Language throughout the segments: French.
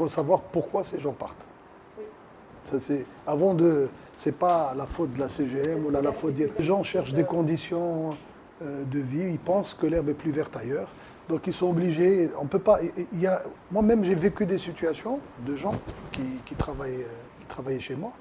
savoir pourquoi ces gens partent. Ça, c'est pas la faute de la CGM ou la faute des... Les gens cherchent des conditions de vie, ils pensent que l'herbe est plus verte ailleurs. Donc ils sont obligés, on peut pas... Moi-même, j'ai vécu des situations de gens qui travaillaient chez moi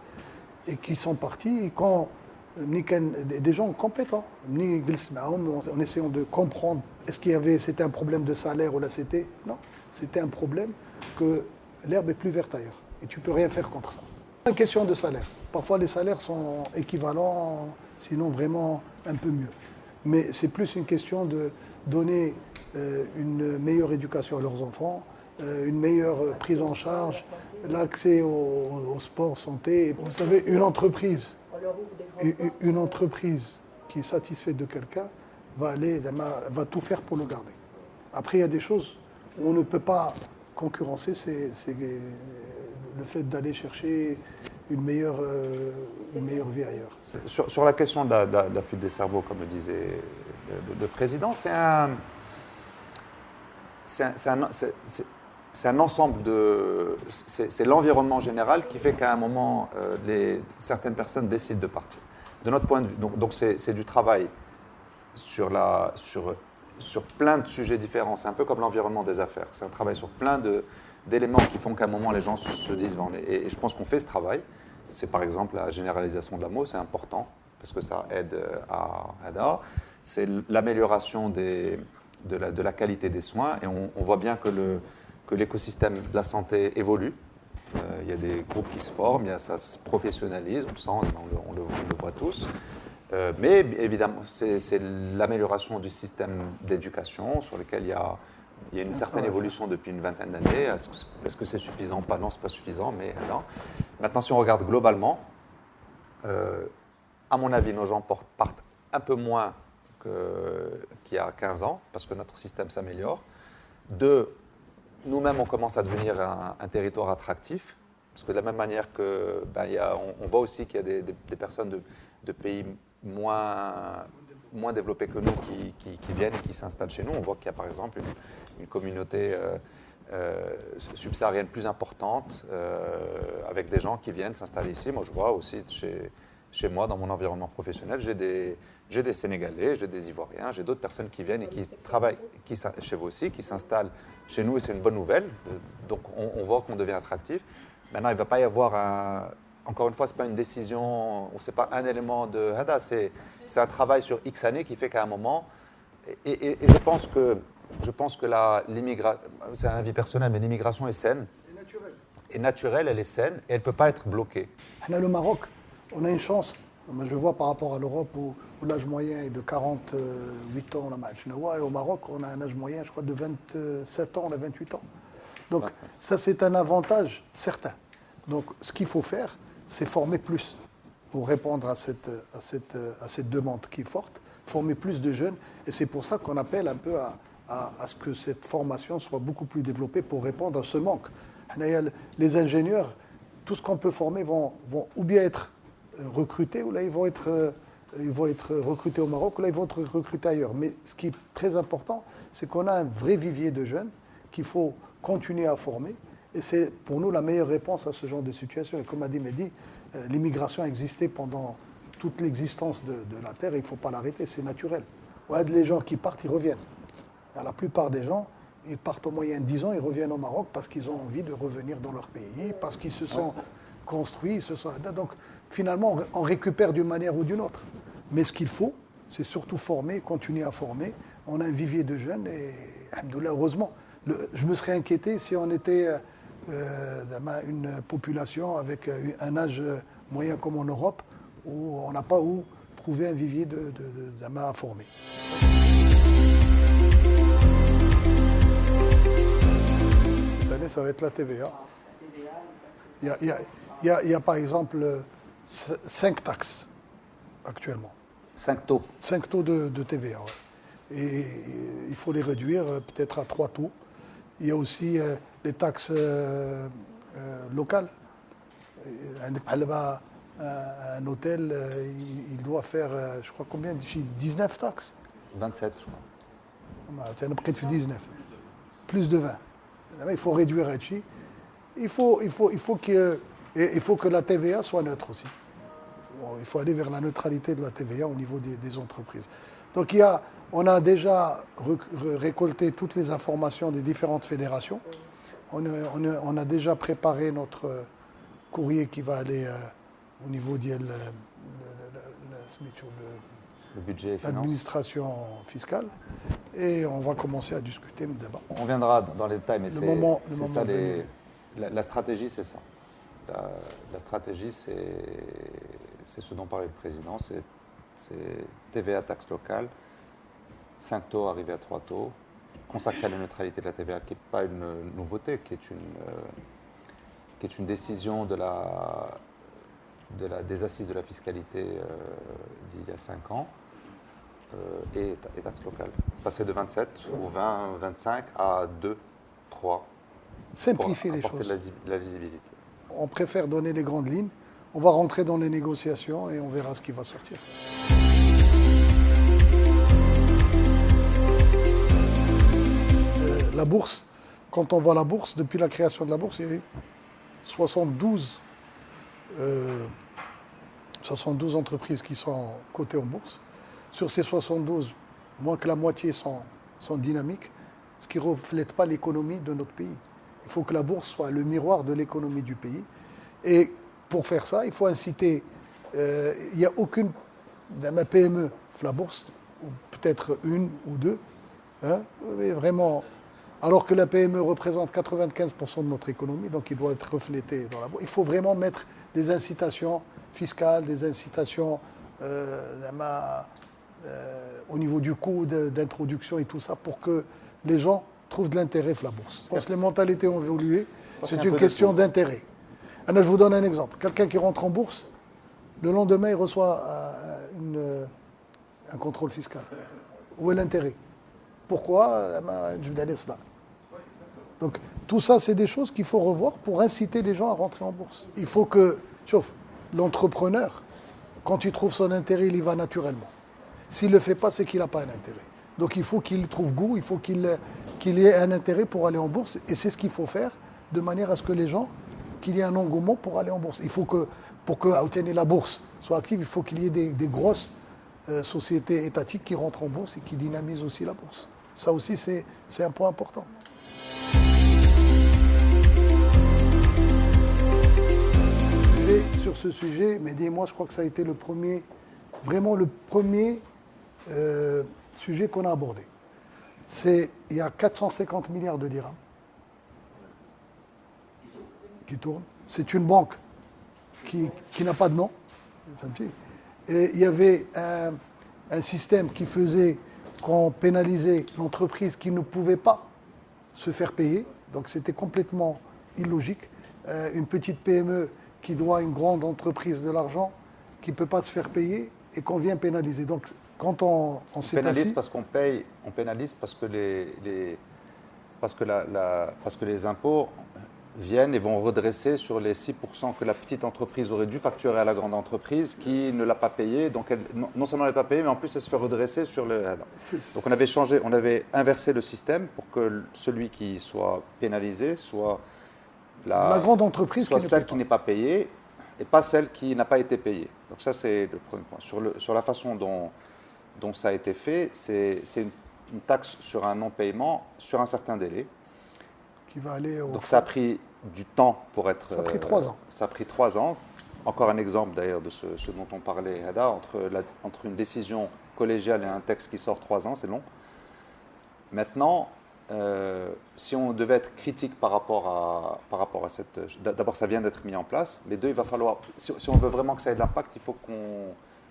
et qui sont partis et quand des gens compétents, en essayant de comprendre c'était un problème de salaire ou là c'était... Non, c'était un problème que l'herbe est plus verte ailleurs et tu peux rien faire contre ça. C'est une question de salaire. Parfois les salaires sont équivalents, sinon vraiment un peu mieux. Mais c'est plus une question de donner une meilleure éducation à leurs enfants, une meilleure prise en charge, l'accès au sport, santé. Vous savez, une entreprise qui est satisfaite de quelqu'un va tout faire pour le garder. Après, il y a des choses où on ne peut pas concurrencer, c'est le fait d'aller chercher une meilleure vie ailleurs. Sur la question de la fuite des cerveaux, comme le disait le président, c'est un ensemble de... C'est l'environnement général qui fait qu'à un moment, certaines personnes décident de partir. De notre point de vue, donc c'est du travail sur plein de sujets différents. C'est un peu comme l'environnement des affaires. C'est un travail sur plein d'éléments qui font qu'à un moment, les gens se disent... Et je pense qu'on fait ce travail. C'est par exemple la généralisation de la MO, c'est important, parce que ça aide à ADA. C'est l'amélioration de la qualité des soins. Et on voit bien que l'écosystème de la santé évolue. Il y a des groupes qui se forment, ça se professionnalise, on le sent, on le voit tous. Mais évidemment, c'est l'amélioration du système d'éducation sur lequel il y a une certaine évolution depuis une vingtaine d'années. Est-ce que c'est suffisant? Pas, non, ce n'est pas suffisant, mais non. Maintenant, si on regarde globalement, à mon avis, nos gens partent un peu moins qu'il y a 15 ans, parce que notre système s'améliore. Deux, nous-mêmes, on commence à devenir un territoire attractif, parce que de la même manière que, on voit aussi qu'il y a des personnes de pays moins développés que nous qui viennent et qui s'installent chez nous. On voit qu'il y a par exemple une communauté subsaharienne plus importante avec des gens qui viennent s'installer ici. Moi, je vois aussi chez moi, dans mon environnement professionnel, j'ai des Sénégalais, j'ai des Ivoiriens, j'ai d'autres personnes qui viennent et qui travaillent chez vous aussi, qui s'installent chez nous et c'est une bonne nouvelle. Donc, on voit qu'on devient attractif. Maintenant, il ne va pas y avoir encore une fois, ce n'est pas une décision, ou ce n'est pas un élément de Hada, c'est un travail sur X années qui fait qu'à un moment, et je pense que l'immigration, c'est un avis personnel, mais l'immigration est saine. Et naturelle, elle est saine, et elle ne peut pas être bloquée. Le Maroc, on a une chance. Moi, je vois par rapport à l'Europe où l'âge moyen est de 48 ans, et au Maroc, on a un âge moyen, je crois, de 27 ans, on a 28 ans. Donc, ça, c'est un avantage certain. Donc, ce qu'il faut faire, c'est former plus pour répondre à cette demande qui est forte, former plus de jeunes. Et c'est pour ça qu'on appelle un peu à ce que cette formation soit beaucoup plus développée pour répondre à ce manque. Les ingénieurs, tout ce qu'on peut former vont ou bien être recrutés, ou là ils vont être recrutés au Maroc, ou là ils vont être recrutés ailleurs. Mais ce qui est très important, c'est qu'on a un vrai vivier de jeunes qu'il faut continuer à former. Et c'est pour nous la meilleure réponse à ce genre de situation. Et comme a dit Mehdi, l'immigration a existé pendant toute l'existence de la Terre et il ne faut pas l'arrêter, c'est naturel. Les gens qui partent, ils reviennent. La plupart des gens, ils partent au moyen de 10 ans, ils reviennent au Maroc parce qu'ils ont envie de revenir dans leur pays, parce qu'ils se sont construits, donc finalement on récupère d'une manière ou d'une autre. Mais ce qu'il faut, c'est surtout former, continuer à former. On a un vivier de jeunes et, alhamdoulilah, heureusement. Je me serais inquiété si on était une population avec un âge moyen comme en Europe, où on n'a pas où trouver un vivier à former. Cette année, ça va être la TVA. Il y a par exemple 5 taxes actuellement. 5 taux. 5 taux de TVA, ouais. Et il faut les réduire peut-être à 3 taux. Il y a aussi les taxes locales. Un hôtel, il doit faire, je crois, combien? 19 taxes? 27, je crois. Près de 19. Plus de 20. Il faut réduire Hachi. Il faut que la TVA soit neutre aussi. Il faut aller vers la neutralité de la TVA au niveau des entreprises. Donc on a déjà récolté toutes les informations des différentes fédérations. On a déjà préparé notre courrier qui va aller au niveau de Le budget et finances. l'administration fiscale. Et on va commencer à discuter le débat. On viendra dans les détails, mais Le moment c'est ça venu. la stratégie, c'est ça. La stratégie, c'est ce dont parlait le président, c'est TVA, taxe locale, 5 taux arrivé à 3 taux, consacré à la neutralité de la TVA, qui n'est pas une nouveauté, qui est une décision des assises de la fiscalité d'il y a 5 ans, et taxe locale. Passer de 27 ou 20, 25 à 2, 3, Simplifier pour les apporter choses. de la visibilité. On préfère donner les grandes lignes. On va rentrer dans les négociations et on verra ce qui va sortir. La bourse, quand on voit la bourse, depuis la création de la bourse, il y a eu 72 entreprises qui sont cotées en bourse. Sur ces 72, moins que la moitié sont dynamiques, ce qui ne reflète pas l'économie de notre pays. Il faut que la bourse soit le miroir de l'économie du pays. Et pour faire ça, il faut inciter. Il n'y a aucune dans ma PME, la bourse, ou peut-être une ou deux, hein, mais vraiment. Alors que la PME représente 95% de notre économie, donc il doit être reflété dans la bourse. Il faut vraiment mettre des incitations fiscales, des incitations au niveau du coût d'introduction et tout ça, pour que les gens trouvent de l'intérêt pour la bourse. Je pense que les mentalités ont évolué, c'est une question d'intérêt. Alors, je vous donne un exemple. Quelqu'un qui rentre en bourse, le lendemain, il reçoit un contrôle fiscal. Où est l'intérêt? Pourquoi? Donc, tout ça, c'est des choses qu'il faut revoir pour inciter les gens à rentrer en bourse. Il faut que, sauf l'entrepreneur, quand il trouve son intérêt, il y va naturellement. S'il ne le fait pas, c'est qu'il n'a pas un intérêt. Donc, il faut qu'il trouve goût, il faut qu'il ait un intérêt pour aller en bourse. Et c'est ce qu'il faut faire de manière à ce que les gens, qu'il y ait un engouement pour aller en bourse. Il faut que, pour que la bourse soit active, il faut qu'il y ait des grosses sociétés étatiques qui rentrent en bourse et qui dynamisent aussi la bourse. Ça aussi, c'est un point important. Sur ce sujet, mais dis-moi, je crois que ça a été vraiment le premier sujet qu'on a abordé. Il y a 450 milliards de dirhams qui tournent. C'est une banque qui n'a pas de nom. Et il y avait un système qui faisait qu'on pénalisait l'entreprise qui ne pouvait pas se faire payer. Donc c'était complètement illogique. Une petite PME qui doit à une grande entreprise de l'argent, qui ne peut pas se faire payer et qu'on vient pénaliser. Donc quand on s'est pénalise assis, parce qu'on paye, on pénalise parce que les impôts viennent et vont redresser sur les 6% que la petite entreprise aurait dû facturer à la grande entreprise qui ne l'a pas payé. Donc elle, non seulement elle n'a pas payé, mais en plus elle se fait redresser sur le... Donc on avait inversé le système pour que celui qui soit pénalisé soit la grande entreprise soit qui ne celle paye qui pas. n'est pas payée et pas celle qui n'a pas été payée. Donc ça c'est le premier point. Sur la façon dont ça a été fait, c'est une taxe sur un non-paiement sur un certain délai. Qui va aller au Donc ça a pris du temps pour être... Ça a pris 3 ans. Ça a pris 3 ans. Encore un exemple d'ailleurs de ce dont on parlait, Hada, entre une décision collégiale et un texte qui sort 3 ans, c'est long. Maintenant, si on devait être critique par rapport à cette... D'abord, ça vient d'être mis en place, mais deux, il va falloir... Si on veut vraiment que ça ait de l'impact,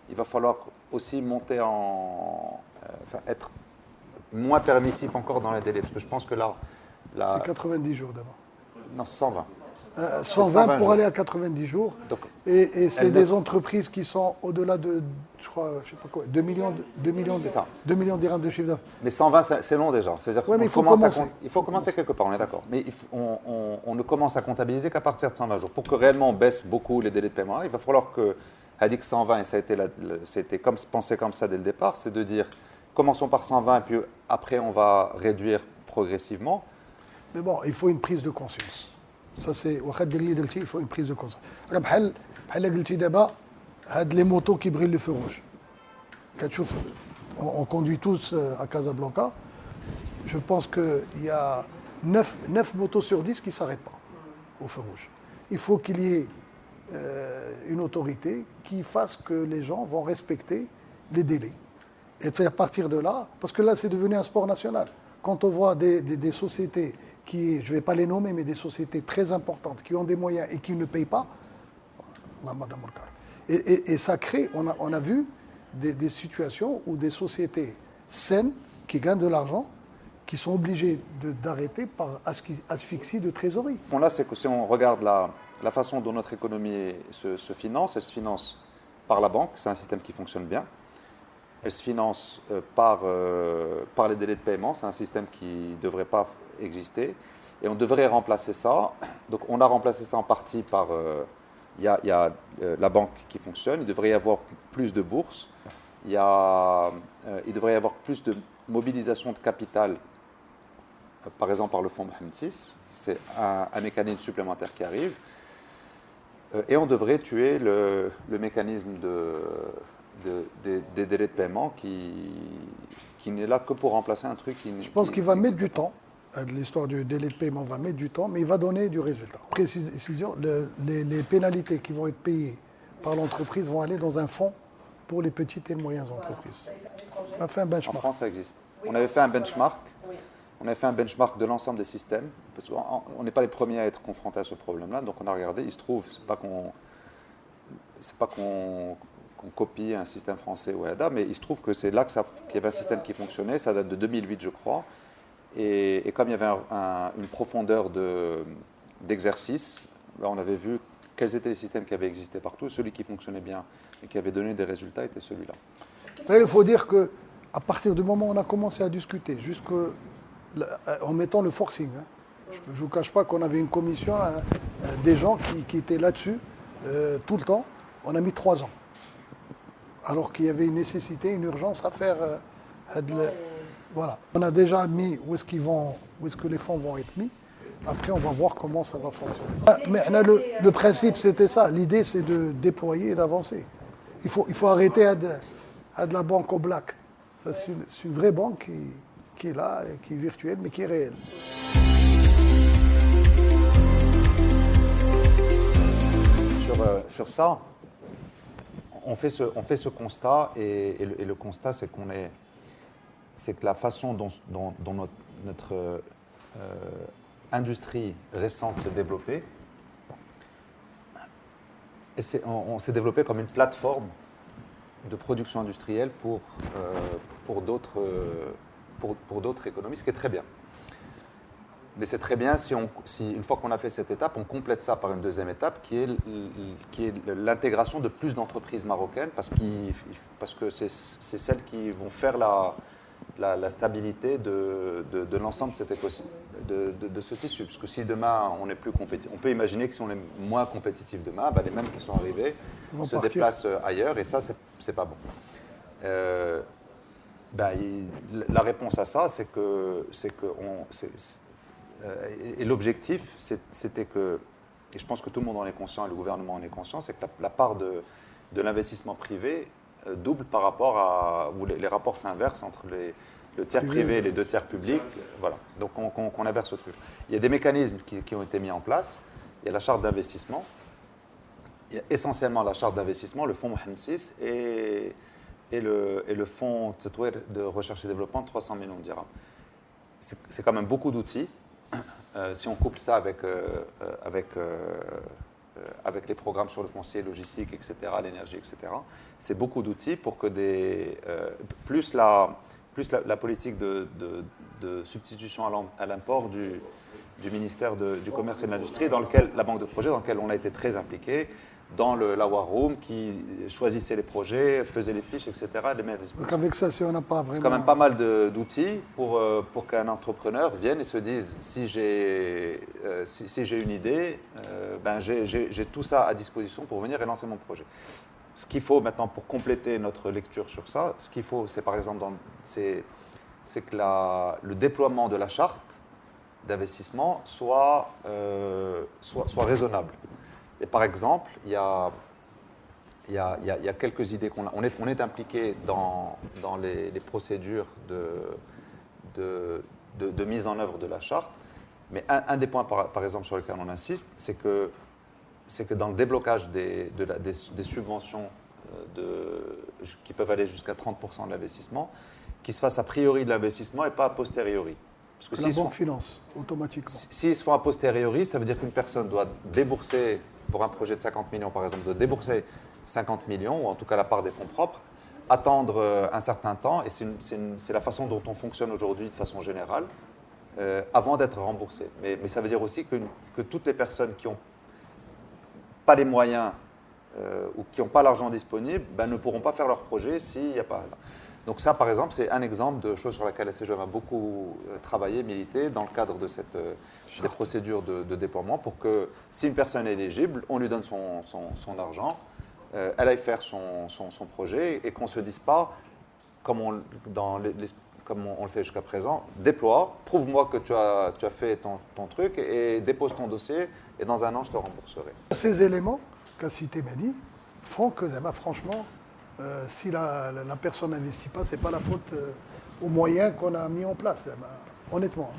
il va falloir aussi monter être moins permissif encore dans les délais, parce que je pense que là... C'est 90 jours d'abord. Non, 120. 120 pour aller à 90 jours. Donc, et c'est des entreprises qui sont au-delà de, je crois, je sais pas quoi, 2 millions C'est ça. 2 millions de dirhams de chiffre d'affaires. Mais 120, c'est long déjà. C'est-à-dire Ouais, mais il faut commencer quelque part, on est d'accord. Mais on ne commence à comptabiliser qu'à partir de 120 jours. Pour que réellement on baisse beaucoup les délais de paiement, il va falloir que Hadik 120, et ça a été pensé comme ça dès le départ, c'est de dire commençons par 120 et puis après on va réduire progressivement. Mais bon, il faut une prise de conscience. Ça c'est il faut une prise de conscience. بحال قلتي دابا هاد les motos qui brillent le feu rouge. كتشوف on conduit tous à Casablanca. Je pense qu'il y a 9 motos sur 10 qui ne s'arrêtent pas au feu rouge. Il faut qu'il y ait une autorité qui fasse que les gens vont respecter les délais. Et c'est à partir de là, parce que là c'est devenu un sport national. Quand on voit des sociétés qui, je ne vais pas les nommer, mais des sociétés très importantes qui ont des moyens et qui ne payent pas, et ça crée, on a vu des situations où des sociétés saines qui gagnent de l'argent, qui sont obligées d'arrêter par asphyxie de trésorerie. Bon, là, c'est que si on regarde la façon dont notre économie se finance, elle se finance par la banque, c'est un système qui fonctionne bien. Elle se finance par les délais de paiement, c'est un système qui ne devrait pas exister. Et on devrait remplacer ça. Donc on a remplacé ça en partie par... Il y a la banque qui fonctionne, il devrait y avoir plus de bourses, il devrait y avoir plus de mobilisation de capital, par exemple par le fonds Mohamed VI. C'est un mécanisme supplémentaire qui arrive. Et on devrait tuer le mécanisme des délais de paiement qui n'est là que pour remplacer un truc qui... Je pense qu'il va mettre du temps. L'histoire du délai de paiement va mettre du temps, mais il va donner du résultat. Précision, les pénalités qui vont être payées par l'entreprise vont aller dans un fonds pour les petites et moyennes entreprises. On a fait un benchmark. En France, ça existe. On avait fait un benchmark. On avait fait un benchmark de l'ensemble des systèmes. Parce qu'on n'est pas les premiers à être confrontés à ce problème-là. Donc on a regardé. Il se trouve, c'est pas qu'on copie un système français ou ADA, mais il se trouve que c'est là qu'il y avait un système qui fonctionnait. Ça date de 2008, je crois. Et comme il y avait une profondeur d'exercice, là on avait vu quels étaient les systèmes qui avaient existé partout. Celui qui fonctionnait bien et qui avait donné des résultats était celui-là. Il faut dire qu'à partir du moment où on a commencé à discuter, en mettant le forcing, je ne vous cache pas qu'on avait une commission, des gens qui étaient là-dessus tout le temps, on a mis 3 ans. Alors qu'il y avait une nécessité, une urgence à faire... Voilà. On a déjà mis où est-ce que les fonds vont être mis. Après, on va voir comment ça va fonctionner. Mais le principe, c'était ça. L'idée, c'est de déployer et d'avancer. Il faut arrêter à de la banque au black. Ça, c'est une vraie banque qui est là, qui est virtuelle, mais qui est réelle. Sur ça, on fait ce constat, et le constat, c'est que la façon dont notre industrie récente s'est développée, on s'est développé comme une plateforme de production industrielle pour d'autres économies, ce qui est très bien. Mais c'est très bien si une fois qu'on a fait cette étape, on complète ça par une deuxième étape qui est l'intégration de plus d'entreprises marocaines parce que c'est celles qui vont faire la stabilité de l'ensemble de ce tissu. Parce que si demain on n'est plus compétitif, on peut imaginer que si on est moins compétitif demain, les mêmes qui sont arrivés se déplacent ailleurs et ça, c'est pas bon. La réponse à ça, et l'objectif, c'était que, et je pense que tout le monde en est conscient, et le gouvernement en est conscient, c'est que la part de l'investissement privé double par rapport où les rapports s'inversent entre le tiers privé et les 2 tiers publics. Voilà. Donc on inverse ce truc. Il y a des mécanismes qui ont été mis en place. Il y a la charte d'investissement. Il y a essentiellement la charte d'investissement, le fonds Mohamed VI et le fonds de recherche et développement de 300 millions de dirhams. C'est quand même beaucoup d'outils. Si on couple ça avec les programmes sur le foncier, logistique, etc., l'énergie, etc., c'est beaucoup d'outils pour que plus la politique de substitution à l'import du ministère du Commerce et de l'Industrie, la banque de projet, dans laquelle on a été très impliqué, dans la War Room, qui choisissait les projets, faisait les fiches, etc. Donc avec ça, si on n'a pas vraiment... C'est quand même pas mal d'outils pour qu'un entrepreneur vienne et se dise, si j'ai une idée, j'ai tout ça à disposition pour venir et lancer mon projet. Ce qu'il faut maintenant pour compléter notre lecture sur ça, ce qu'il faut, c'est par exemple, c'est que le déploiement de la charte d'investissement soit raisonnable. Et par exemple, il y a quelques idées on est impliqué dans les procédures de mise en œuvre de la charte, mais un des points, par exemple, sur lequel on insiste, c'est que dans le déblocage des subventions qui peuvent aller jusqu'à 30% de l'investissement, qu'il se fasse a priori de l'investissement et pas a posteriori. Parce que La banque finance automatiquement. s'ils se font a posteriori, ça veut dire qu'une personne doit débourser, pour un projet de 50 millions par exemple, doit débourser 50 millions, ou en tout cas la part des fonds propres, attendre un certain temps, et c'est la façon dont on fonctionne aujourd'hui de façon générale, avant d'être remboursé. Mais ça veut dire aussi que toutes les personnes qui n'ont pas les moyens ou qui n'ont pas l'argent disponible ne pourront pas faire leur projet s'il n'y a pas... Donc ça, par exemple, c'est un exemple de chose sur laquelle la CGM a beaucoup travaillé, milité, dans le cadre de des procédures de déploiement, pour que si une personne est éligible, on lui donne son argent, elle aille faire son projet, et qu'on ne se dise pas, comme on le fait jusqu'à présent, déploie, prouve-moi que tu as fait ton truc, et dépose ton dossier, et dans un an, je te rembourserai. Ces éléments qu'a cité Mehdi font que, franchement, si la personne n'investit pas, ce n'est pas la faute aux moyens qu'on a mis en place, honnêtement.